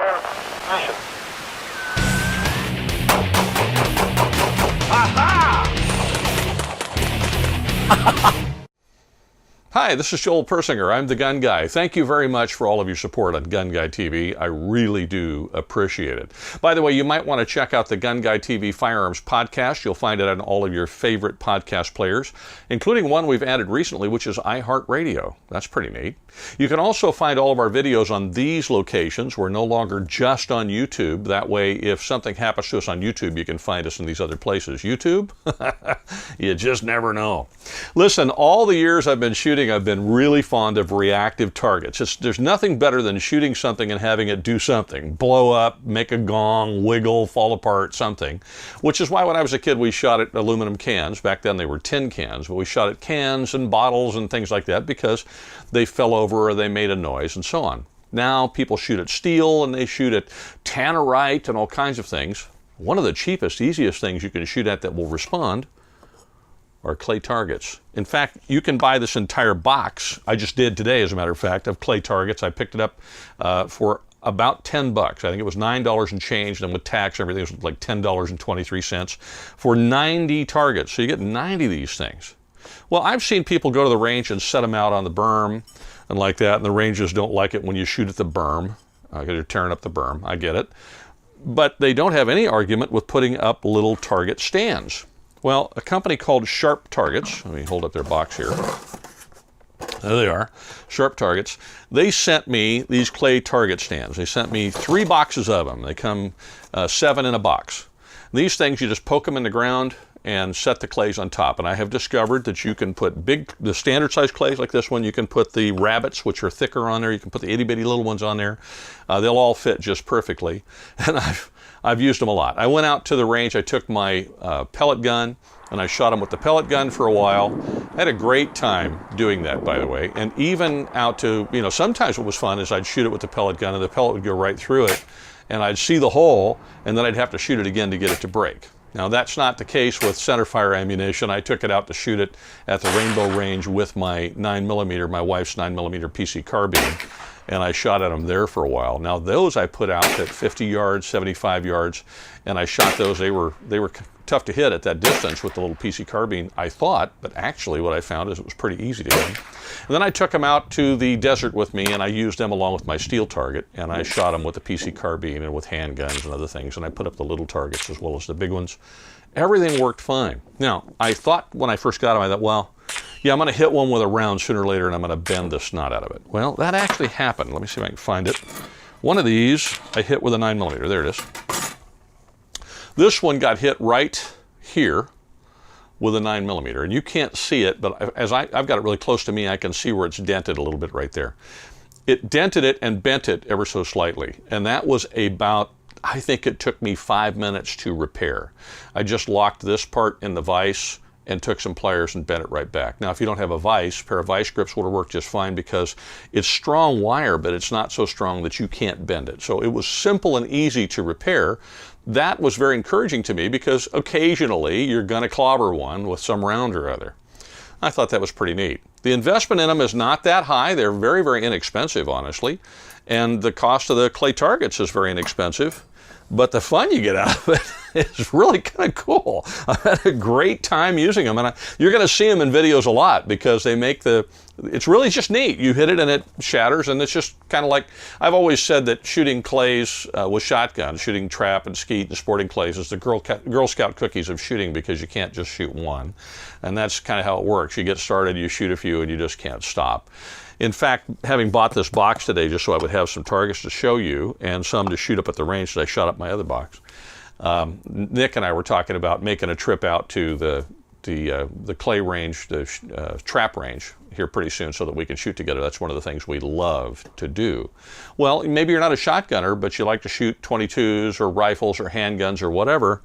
Mission. Hi, this is Joel Persinger. I'm the Gun Guy. Thank you very much for all of your support on GunGuyTV. I really do appreciate it. By the way, you might want to check out the GunGuyTV Firearms podcast. You'll find it on all of your favorite podcast players, including one we've added recently, which is iHeartRadio. That's pretty neat. You can also find all of our videos on these locations. We're no longer just on YouTube. That way, if something happens to us on YouTube, you can find us in these other places. YouTube? You just never know. Listen, all the years I've been shooting, I've been really fond of reactive targets. There's nothing better than shooting something and having it do something. Blow up, make a gong, wiggle, fall apart, something. Which is why when I was a kid, we shot at aluminum cans. Back then they were tin cans, but we shot at cans and bottles and things like that because they fell over or they made a noise and so on. Now people shoot at steel and they shoot at tannerite and all kinds of things. One of the cheapest, easiest things you can shoot at that will respond are clay targets. In fact, you can buy this entire box. I just did today, as a matter of fact, of clay targets. I picked it up for about 10 bucks. I think it was $9 and change, and with tax and everything, it was like $10.23 for 90 targets. So you get 90 of these things. Well, I've seen people go to the range and set them out on the berm and like that, and the rangers don't like it when you shoot at the berm because you're tearing up the berm. I get it. But they don't have any argument with putting up little target stands. Well, a company called Sharp Targets, let me hold up their box here. There they are, Sharp Targets. They sent me these clay target stands. They sent me 3 boxes of them. They come 7 in a box. These things, you just poke them in the ground and set the clays on top. And I have discovered that you can put the standard size clays like this one. You can put the rabbits, which are thicker, on there. You can put the itty bitty little ones on there. They'll all fit just perfectly. And I've used them a lot. I went out to the range, I took my pellet gun, and I shot them with the pellet gun for a while. I had a great time doing that, by the way. And even out to, sometimes what was fun is I'd shoot it with the pellet gun, and the pellet would go right through it, and I'd see the hole, and then I'd have to shoot it again to get it to break. Now, that's not the case with centerfire ammunition. I took it out to shoot it at the Rainbow Range with my 9mm, my wife's 9mm PC carbine. And I shot at them there for a while. Now those I put out at 50 yards, 75 yards, and I shot those. They were tough to hit at that distance with the little PC carbine, I thought, but actually what I found is it was pretty easy to hit them. And then I took them out to the desert with me, and I used them along with my steel target, and I shot them with the PC carbine and with handguns and other things, and I put up the little targets as well as the big ones. Everything worked fine. Now, I thought when I first got them, I thought, well, yeah, I'm going to hit one with a round sooner or later, and I'm going to bend the snot out of it. Well, that actually happened. Let me see if I can find it. One of these I hit with a 9mm. There it is. This one got hit right here with a 9mm, and you can't see it, but as I've got it really close to me, I can see where it's dented a little bit right there. It dented it and bent it ever so slightly, and that was about, I think it took me 5 minutes to repair. I just locked this part in the vise and took some pliers and bent it right back. Now, if you don't have a vise, a pair of vise grips would have worked just fine because it's strong wire, but it's not so strong that you can't bend it. So it was simple and easy to repair. That was very encouraging to me because occasionally you're gonna clobber one with some round or other. I thought that was pretty neat. The investment in them is not that high. They're very, very inexpensive, honestly. And the cost of the clay targets is very inexpensive. But the fun you get out of it is really kind of cool. I've had a great time using them, and you're going to see them in videos a lot because they make it's really just neat. You hit it and it shatters, and it's just kind of like, I've always said that shooting clays with shotguns, shooting trap and skeet and sporting clays is the Girl Scout cookies of shooting because you can't just shoot one. And that's kind of how it works. You get started, you shoot a few, and you just can't stop. In fact, having bought this box today just so I would have some targets to show you and some to shoot up at the range that I shot up my other box, Nick and I were talking about making a trip out to the clay range, the trap range here pretty soon so that we can shoot together. That's one of the things we love to do. Well, maybe you're not a shotgunner, but you like to shoot 22s or rifles or handguns or whatever.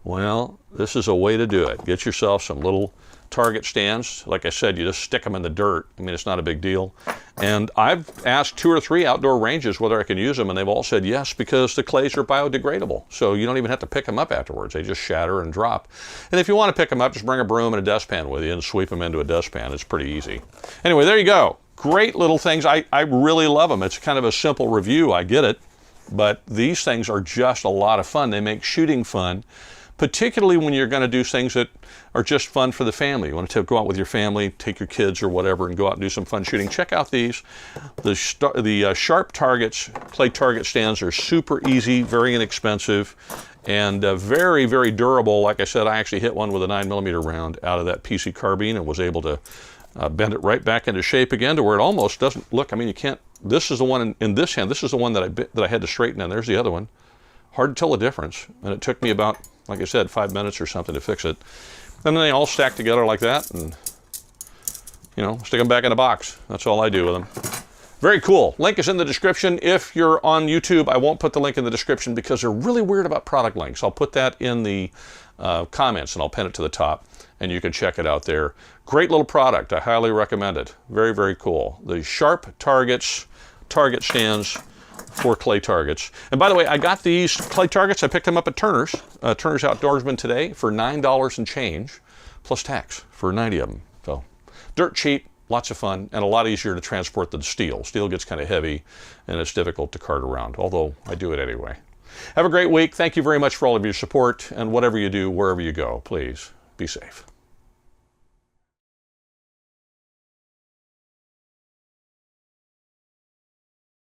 Well, this is a way to do it. Get yourself some little target stands. Like I said, you just stick them in the dirt. I mean, it's not a big deal. And I've asked 2 or 3 outdoor ranges whether I can use them, and they've all said yes because the clays are biodegradable. So you don't even have to pick them up afterwards. They just shatter and drop. And if you want to pick them up, just bring a broom and a dustpan with you and sweep them into a dustpan. It's pretty easy. Anyway, there you go. Great little things. I really love them. It's kind of a simple review. I get it. but these things are just a lot of fun. They make shooting fun, particularly when you're going to do things that are just fun for the family. You want to go out with your family, take your kids or whatever, and go out and do some fun shooting. Check out these. The Sharp Targets clay target stands are super easy, very inexpensive, and very, very durable. Like I said, I actually hit one with a 9mm round out of that PC carbine and was able to bend it right back into shape again to where it almost doesn't look. I mean, you can't. This is the one in this hand. This is the one that I had to straighten, and there's the other one. Hard to tell the difference, and it took me about, like I said, 5 minutes or something to fix it. And then they all stack together like that, and you know, stick them back in a box. That's all I do with them. Very cool. Link is in the description. If you're on YouTube, I won't put the link in the description because they're really weird about product links. I'll put that in the comments and I'll pin it to the top, and you can check it out there. Great little product. I highly recommend it. Very, very cool. The Sharp Targets target stands for clay targets. And by the way, I got these clay targets. I picked them up at Turner's Outdoorsman today for $9 and change, plus tax for 90 of them. So dirt cheap, lots of fun, and a lot easier to transport than steel. Steel gets kind of heavy and it's difficult to cart around, although I do it anyway. Have a great week. Thank you very much for all of your support, and whatever you do, wherever you go, please be safe.